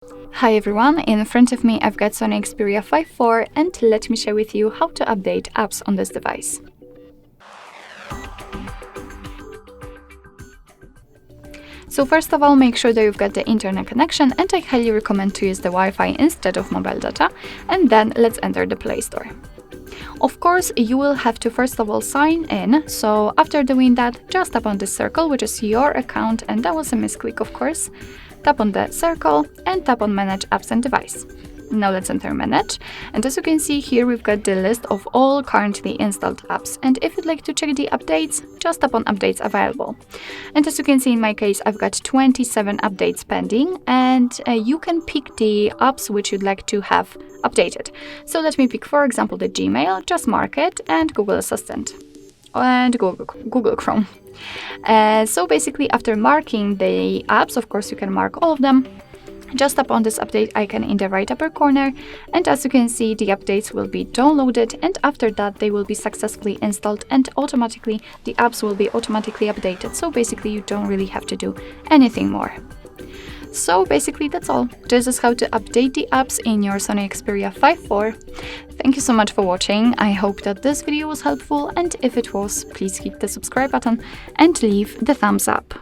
Hi everyone, in front of me I've got SONY Xperia 5.4 and let me share with you how to update apps on this device. So first of all, make sure that you've got the internet connection, and I highly recommend to use the Wi-Fi instead of mobile data, and then let's enter the Play Store. Of course, you will have to first of all sign in, so after doing that, just tap on this circle, which is your account, and that was a misclick of course. Tap on the circle and tap on Manage Apps and Device. Now let's enter Manage, and as you can see here we've got the list of all currently installed apps, and if you'd like to check the updates, just tap on Updates Available. And as you can see in my case I've got 27 updates pending, and you can pick the apps which you'd like to have updated. So let me pick for example the Gmail, just mark it, and Google Assistant and Google Chrome. So basically after marking the apps, of course you can mark all of them, just tap on this update icon in the right upper corner, and as you can see the updates will be downloaded, and after that they will be successfully installed and automatically the apps will be automatically updated. So basically you don't really have to do anything more. So basically that's all. This is how to update the apps in your SONY Xperia 5.4. Thank you so much for watching. I hope that this video was helpful, and if it was, please hit the subscribe button and leave the thumbs up.